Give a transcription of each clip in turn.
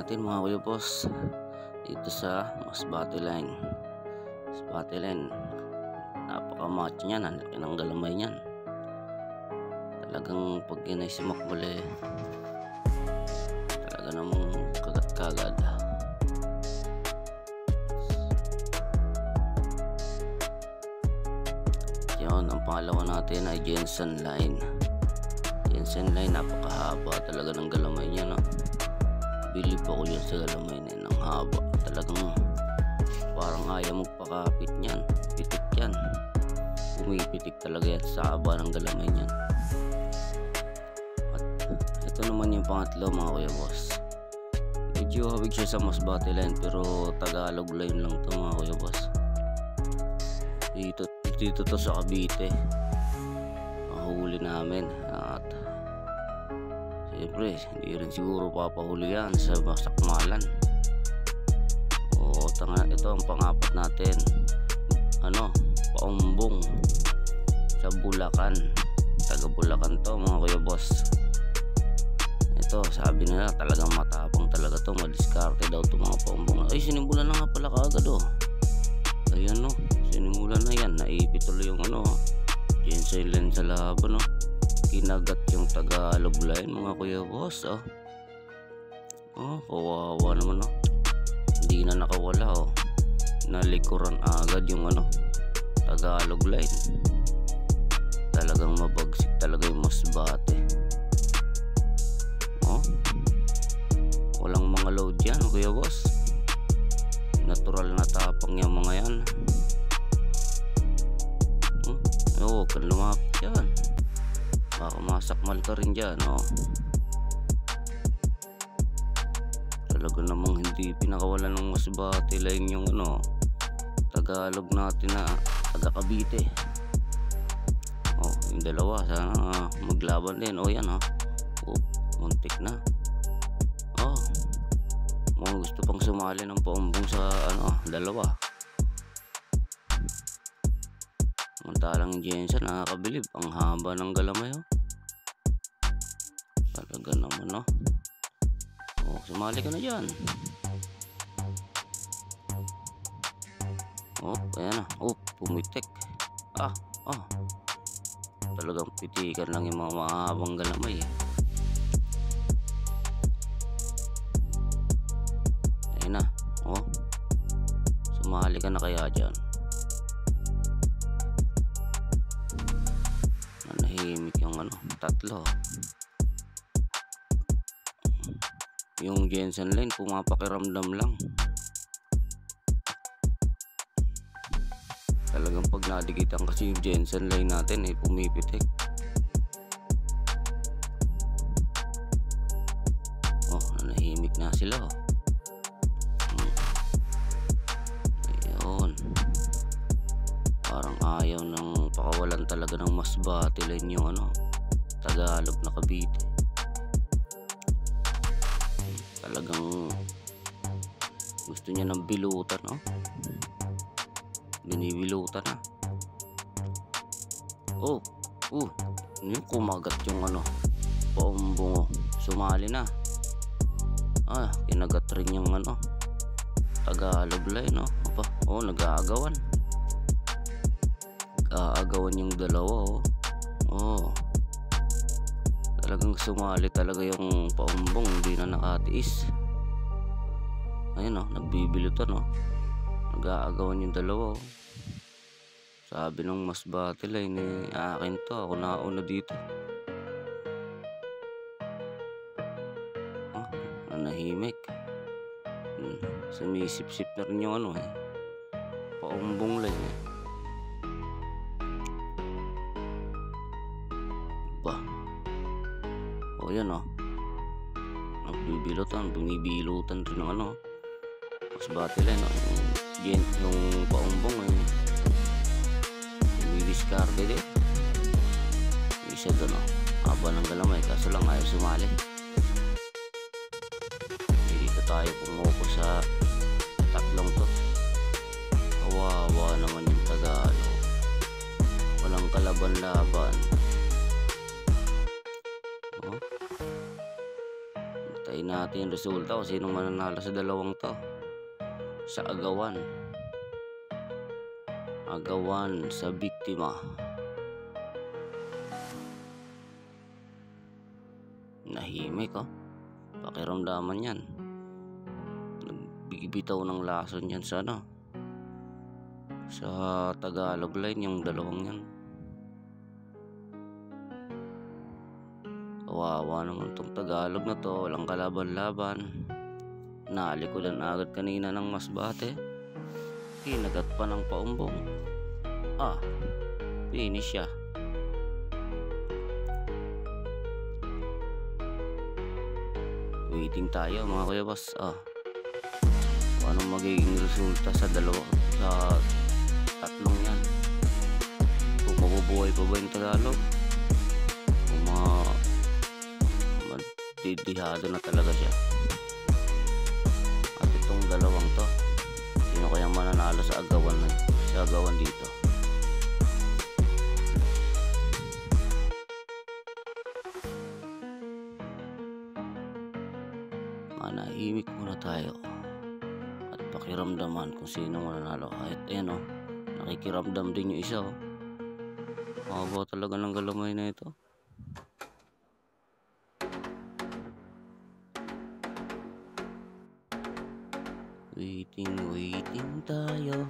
natin mga kuya boss dito sa Masbate Line. Masbate Line, napaka-match niyan, ang laki ng galamay niyan. Talagang pag ginasimak muli, talaga namang kagat-kagad. Yun, ang pangalawa natin ay Jensen Line. Jensen Line, napakahaba talaga ng galamay niya, no? Bilib ako yun sa galamay na yun, ang haba. Talagang parang ayaw magpakapit niyan. Pitik yan. Pumipitik talaga yan sa haba ng galamay niyan. At ito naman yung pangatlo mga kuya boss. Medyo hawig siya sa Masbate Line, pero Tagalog line lang to mga kuya boss. Dito to sa Cavite. Mahuli namin. At siyempre, hindi rin siguro papahuli yan sa Sakmalan. O ito ang pangapat natin. Paumbong sa Bulacan. Taga Bulacan to mga kuya boss. Ito, sabi nila talagang matapang talaga to. Madiskarte daw to mga paumbong. Ay, sinimulan na nga pala kaagad oh. Ayan no, sinimulan na yan. Naipit tuloy yung Jensen Line sa laban no. Kinagat yung Tagalog line mga kuya boss oh. Kawawa naman oh. Hindi na nakawala oh. Nalikuran agad yung Tagalog line. Talagang mabagsik talaga yung Masbate. Walang mga load yan kuya boss. Natural na tapang yung mga yan. Huwag kang lumapit yan. Baka masakmal ka rin dyan Talaga namang hindi pinakawalan ng Masbate Line yung Tagalog natin na taga Cavite. Yung dalawa sana maglaban din. Yan muntik na. Mga gusto pang sumali ng paumbong sa dalawa. Samantalang Jensen nakakabilib, ang haba ng galamay talaga naman sumali ka na dyan. Ayan na, pumitik. Talagang pitikan lang yung mga mahabang galamay Ayan na, sumali ka na kaya dyan. Nanahimik yung tatlo. Yung Jensen Line pumapakiramdam lang. Talagang pag nadikitan kasi yung Jensen Line natin pumipitik. Nanahimik na sila Ayun. Parang ayaw ng pakawalan talaga ng Masbate Line yung Tagalog na Cavite. Talagang gusto niya ng bilutan binibilutan na. Yung kumagat yung paumbong sumali na. Kinagat rin yung Tagalog line nag-aagawan. Aagawan yung dalawa talagang sumali talaga yung paumbong, hindi na nakatiis. Ayun nagbibilutan nag-aagawan yung dalawa Sabi ng Masbate Line akin to, ako nauna dito. Nanahimik. Sumisip-sip na rin yung paumbong line yan nagbibilutan, binibilutan rin ng Masbate Line yung paumbong diskarte din. Isa doon haba ng galamay, kaso lang ayaw sumali. Dito tayo pumupo sa tatlong to. Kawawa naman yung Tagalog, walang kalaban-laban. Hintayin natin yung resulta kung sinong mananalo sa dalawang to. Sa agawan. Agawan sa biktima. Nahimik oh. Pakiramdaman yan. Nagbibitaw ng lason yan sa ano. Sa Tagalog line yung dalawang yan. Kawawa naman tong Tagalog na to. Walang kalaban-laban. Nalikodan agad kanina ng masbate. Kinagat pa ng paumbong. Finish siya. Waiting tayo mga kuya boss. Kung anong magiging resulta sa tatlong yan. Kung mabubuhay pa ba yung Tagalog, kung madidihado na talaga siya. At itong dalawang to, sino kayang mananalo sa agawan dito? Manahimik muna tayo at pakiramdaman kung sino mananalo. Kahit ayan oh, nakikiramdam din yung isa oh. Mahaba talaga ng galamay na ito. Waiting tayo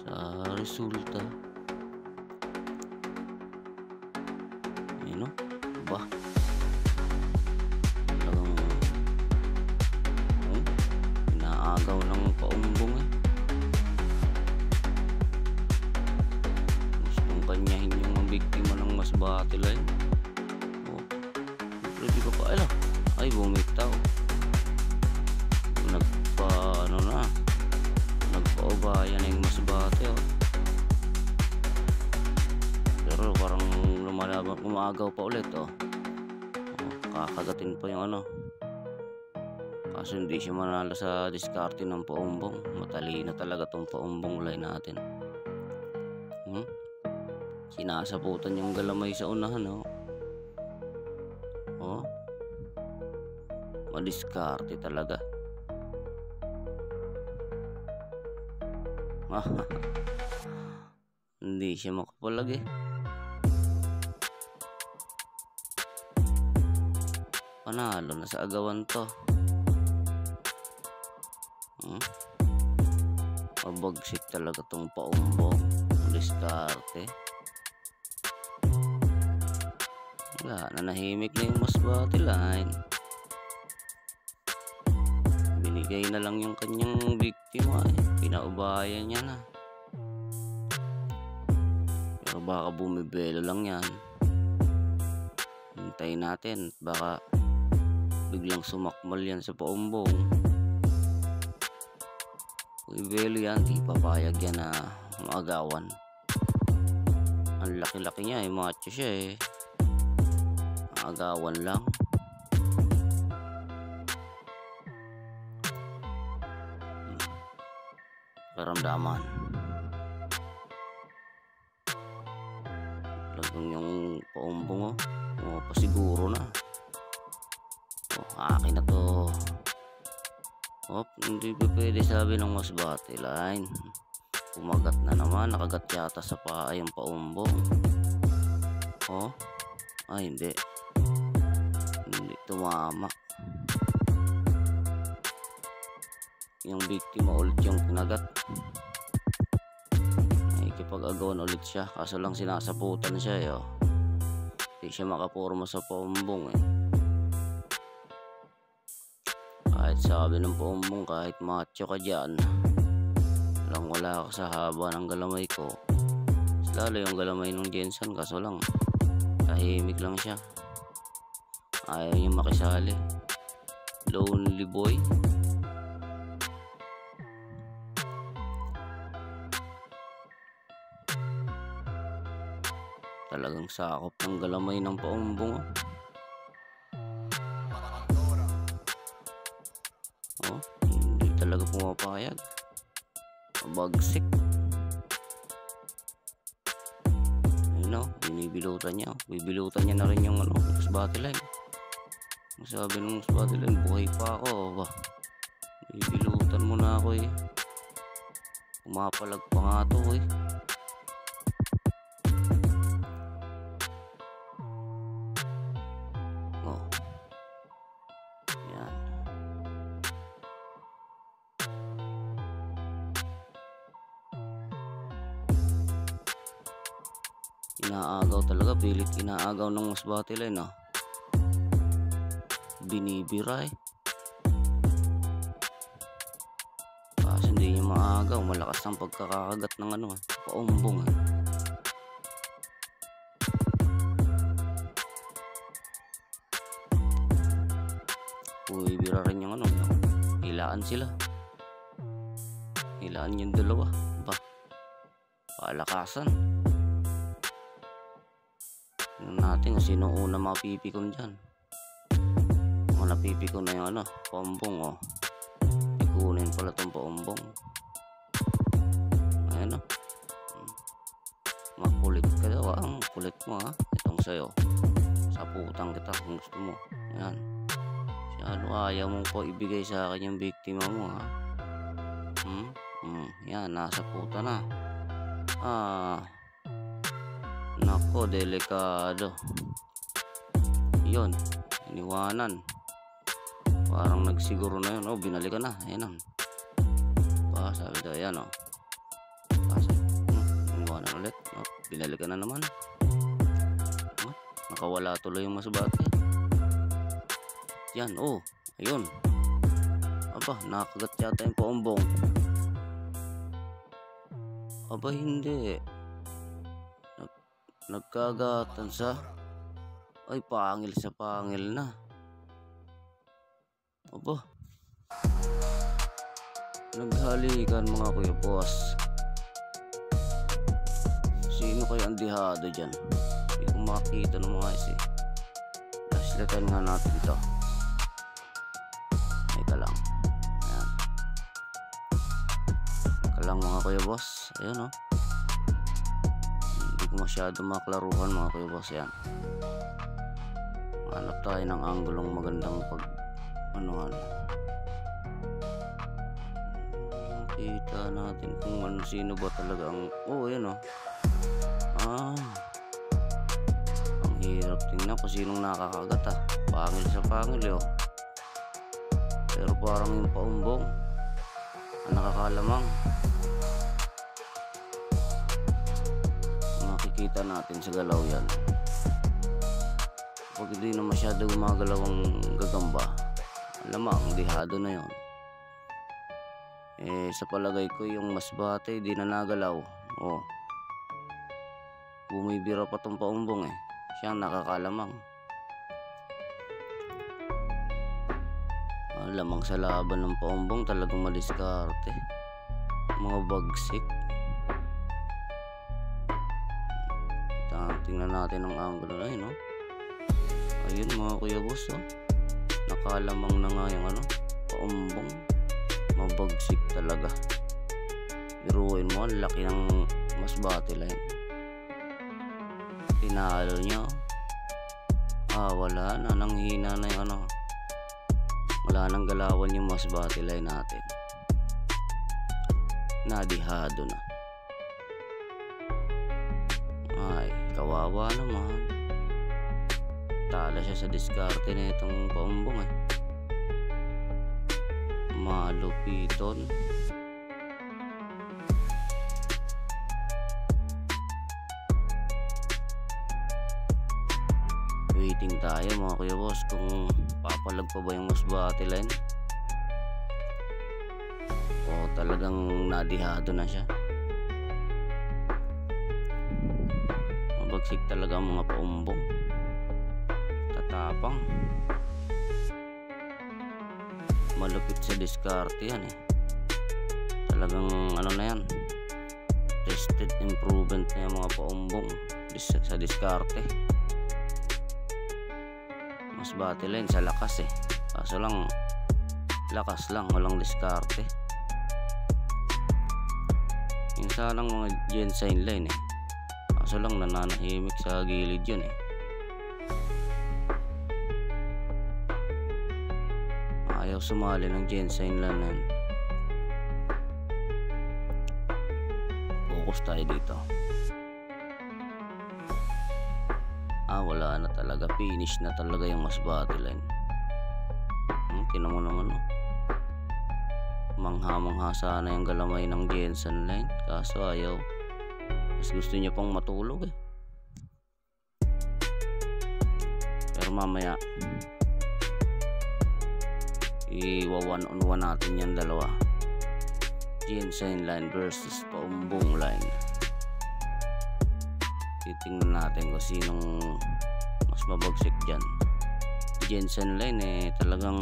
sa resulta. Ayun oh, ba? Agaw ng paumbong eh. Gustong kanyahin yung biktima ng masbate line. Pwede ka pa ala. Ay bumitaw. Nagpaubaya na yung masbate oh. Pero parang lumalaban, kumagaw pa ulit oh. Kakagatin pa yung ano. Kaso hindi siya manalo sa diskarte ng paumbong. Matalino talaga tong paumbong line natin. Sinasaputan yung galamay sa unahan oh. Madiskarte talaga. Hindi siya makapalag eh. Panalo na sa agawan to. Mabagsik talaga tong paumbong. Diskarte. Wala na, nahimik na yung masbate line. Binigay na lang yung kanyang biktima eh. Pinaubayan niya na. Pero baka bumibelo lang yan. Hintayin natin. Baka biglang sumakmal yan sa paumbong. Bumibelo yan, di papayag yan na maagawan. Ang laki-laki niya eh, macho siya eh. Maagawan lang. Karamdaman. Lagang yung paumbong pasiguro na. Akin na to. Hindi pa pwede sabi ng masbate line. Kumagat na naman, nakagat yata sa paa yung paumbong. Hindi. Hindi tumama. Yung biktima ulit yung kinagat. Nakikipag-agawan ulit siya. Kaso lang sinasaputan siya eh. Hindi siya makapurma sa paumbong eh. Kahit sabi ng paumbong, kahit macho ka dyan, wala ka sa haba ng galamay ko. Lalo yung galamay ng Jensen, kaso lang tahimik lang siya. Ayaw niya makisali. Lonely boy. Talagang sakop ng galamay ng paumbong hindi talaga pumapayag. Mabagsik. Ayun binibilutan niya. Bibilutan niya na rin yung masbate line. Sabi nung spotted line, buhay pa ako ba? Bibilutan mo na ako eh. Pumapalag pa nga to eh. Oh. Yan. Inaagaw talaga, pilit inaagaw ng spotted line ah. Binibira eh. Kasi hindi niya maagaw, malakas ang pagkakagat ng ano eh, paumbong eh. Bira rin yung ano, hilaan sila. Hilaan yung dalawa. Ba? Palakasan. Tingnan natin kung sino una mapipikon dyan. Kung napipikon na yung ano, paumbong oh. Ikunin pala itong paumbong. Ayan o. Makulit ka daw ah. Ang kulit mo ha. Itong sayo. Saputan kita kung gusto mo. Ayan. Ano, ayaw mo po ibigay sa akin yung biktima mo ha. Yan, nasa puta na. Nako, delikado. Yun, iniwanan. Parang nagsiguro na yun. Oh, binalikan na. Ayan na. Sabi daw, ayan oh. Iniwanan ulit. Oh, binalikan na naman. Nakawala tuloy yung masubate. Yan, oh, ayun. Aba, nakagat yata yung paumbong. Aba, hindi. Nagkagatan sa. Ay, pangil sa pangil na. Aba. Naghalikan mga kuya boss. Sino kaya ang dihado dyan? Hindi ko makita ng mga isi. Flashlightan nga natin ito. Lang mga kuya boss, ayun oh. Hindi ko masyado maklaruhan mga kuya boss. Yan, hanap tayo ng anggulong magandang pag anuhan. Kita natin kung ano, sino ba talaga ang ayun oh. Ang hirap tingnan kung sinong nakakagat ah. Pangil sa pangil oh. Pero parang yung paumbong ang nakakalamang. Makikita natin sa galaw yan. Pag hindi na masyado gumagalaw ang gagamba, alamang dihado na yon. Sa palagay ko yung masbate di na nagalaw. Oh, bumibira pa tong paumbong eh. Siyang nakakalamang. Lamang sa laban ng paumbong, talagang madiskarte. Mga bagsik. Tingnan natin ang angulo na yun, no? Ayun mga kuya boss, oh. Nakalamang na nga yung ano, paumbong. Mabagsik talaga. Biruin mo, ang laki ng masbate line. Tinalo niya. Wala na, nanghina na yung ano. Wala nang galawan yung masbate line natin. Nadihado na. Ay, kawawa naman. Tala siya sa diskarte na itong paumbong eh. Malupiton. Waiting tayo mga kuya boss kung papalag pa ba yung masbate line o talagang nadihado na siya. Mabagsik talaga ang mga paumbong. Tatapang. Malupit sa diskarte yan eh. Talagang ano na yan, tested improvement na yung mga paumbong sa diskarte. Masbate line sa lakas eh, kaso lang lakas lang, walang diskarte. Yung sanang mga gensign line eh, kaso lang nananahimik sa gilid yun eh. ayaw sumali ng Jensen line na yun. Focus tayo dito. Wala na talaga, finish na talaga yung masbate line. Tinan mo naman, no? Mangha-mangha sana yung galamay ng Jensen line, kaso ayaw. Mas gusto niya pang matulog eh. Pero mamaya i-1-on-1 natin yan dalawa. Jensen line versus paumbong line. Titingnan natin kung sinong mas mabagsik dyan. Jensen line eh talagang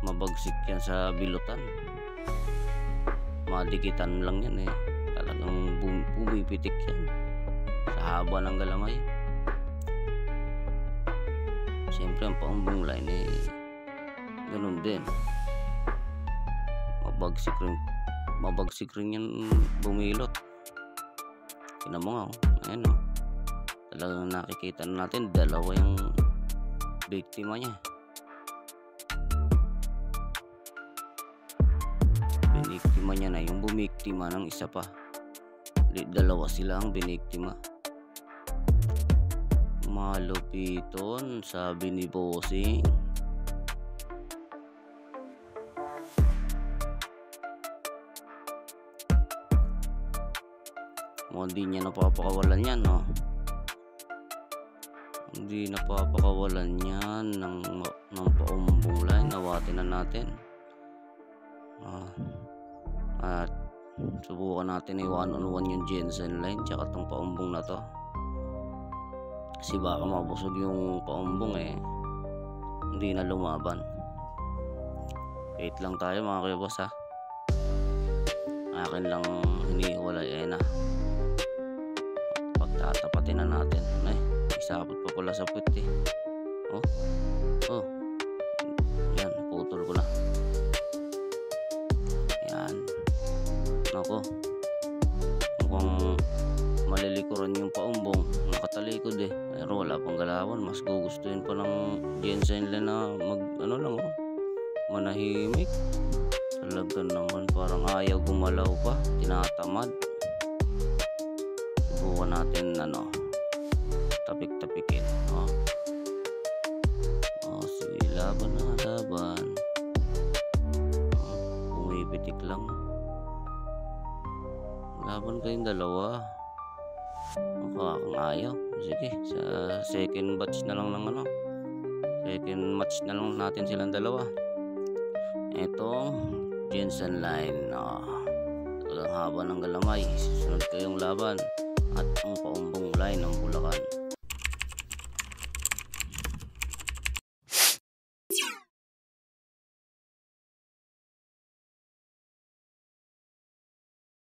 mabagsik yan sa bilutan. Madikitan lang yan eh. Talagang bumipitik yan sa haba ng galamay. Siyempre ang paumbong line eh ganun din. Mabagsik rin yan bumilot. Tingnan mo nga, ayan o. Talagang nakikita na natin dalawa yung biktima niya. Biniktima niya na yung bumiktima ng isa pa. Dalawa sila ang biniktima. Malupiton, sabi ni Bossing. Hindi niya napapakawalan yan, no? Hindi napapakawalan yan ng paumbong line. Nawatin na natin. At subukan natin i-1-on-1 yung Jensen line tsaka tong paumbong na to. Kasi baka mabusog yung paumbong eh. Hindi na lumaban. Wait lang tayo mga kuya boss ha. Akin lang hinihiwalay na. Tatapatin na natin. Ay, isabot pa pala sa puwet eh. Yan, putol ko na. Yan. Nako. Mukhang malilikuran yung paumbong. Nakatalikod eh. Pero wala pang galawan. Mas gugustuhin pa ng Jensen line na manahimik. Talaga naman parang ayaw gumalaw pa. Tinatamad. Subukan natin tapik-tapikin. Sige, laban na laban. Pumipitik lang. Laban kayong dalawa. Mukhang ayaw. Sige, sa second batch na lang second match na lang natin silang dalawa. Ito Jensen line. Talagang haba ng galamay. Susunod kayong laban. At ang paumbong line ng